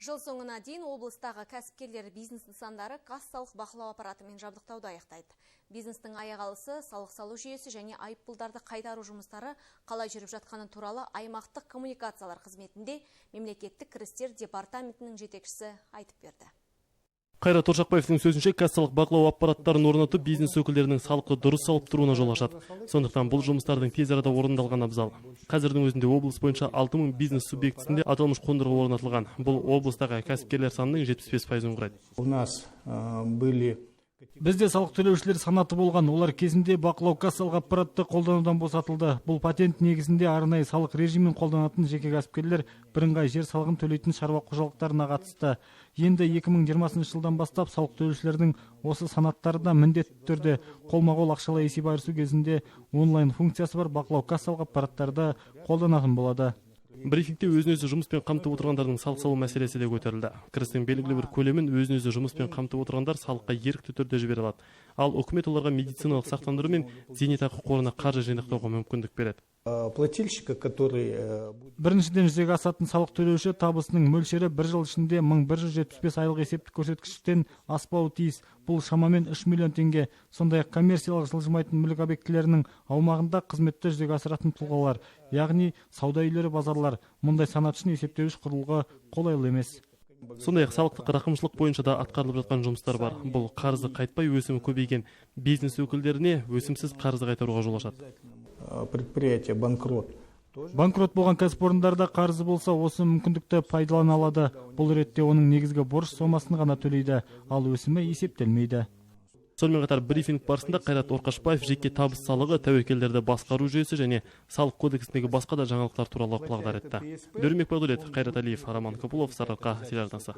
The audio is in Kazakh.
Жыл соңына дейін облыстағы кәсіпкерлер бизнес нысандары кассалық бақылау аппаратымен жабдықтауды аяқтайды. Бизнестің аяқалысы, салық салу жүйесі және айыппұлдарды қайтару жұмыстары қалай жүріп жатқаны туралы аймақтық коммуникациялар қызметінде мемлекеттік кірістер департаментінің жетекшісі айтып берді. Қайрат Оршақбаевтың сөзінше, кассалық бақылау аппараттарын орнатып, бизнес өкілдерінің салықты дұрыс салып тұруына жол ашады. Сондықтан бұл жұмыстардың тез арада орындалған абзал. Қазірдің өзінде облыс бойынша 6000 бизнес субъектісінде аталмыш қондырғы орнатылған. Бұл облыстағы кәсіпкерлер санының 75%-ін құрайды. У нас были Бізде салық төлеушілер санаты болған. Олар кезінде бақылау кассалық аппаратты қолданудан босатылды. Бұл патент негізінде арнайы салық режимін қолданатын жеке кәсіпкерлер бірыңғай жер салығын төлейтін шаруа қожалықтарына қатысты. Енді 2020 жылдан бастап салық төлеушілердің осы санаттарына міндетті түрде қолма-қол ақшалай есеп айырысу кезінде онлайн функциясы бар бақылау кассалық аппараттарды қолданатын болады. Брифингте өзін-өзі жұмыспен қамтып отырғандардың салық салу мәселесі де көтерілді. Кірістің белгілі бір көлемін өзін-өзі жұмыспен қамтып отырғандар салыққа ерікті түрде жібере алады. Ал үкімет оларға медициналық сақтандыру мен зейнетақы қорына қаржы жинақтауға мүмкіндік береді. плательщика, который Біріншіден жүзеге асатын салық төлеуші табысының мөлшері бір жыл ішінде 1175 айлық есептік көрсеткіштен аспауы тиіс. Бұл шамамен 3 миллион теңге. Сондай-ақ коммерциялық жылжымайтын мүлік объектілерінің аумағында қызметті жүзеге асыратын тұлғалар, яғни сауда үйлері, базарлар. Мұндай санат үшін есептеуіш құрылғы қолайлы емес. Сондай-ақ салықтық рақымшылық бойынша да атқарылып жатқан жұмыстар бар. Бұл қарызы қайтпай өсімі көбейген бизнес өкілдеріне өсімсіз қарызы қайтаруға жол ашады. предприятие банкрот. Банкрот болған кәсіпорындарда қарызы болса, осы мүмкіндікті пайдалана алады. Бұл ретте оның негізгі борыш сомасын ғана төлейді, ал өсімі есептелмейді. Сонымен қатар брифинг барысында Қайрат Орқашбаев жеке табыс салығы, тәуекелдерді басқару жүйесі және салық кодексіндегі басқа да жаңалықтар туралы құлағдар етті. Дөрмек Бақдулет, Қайрат Алиев, Роман Копылов, Сарыарқа телеарнасы.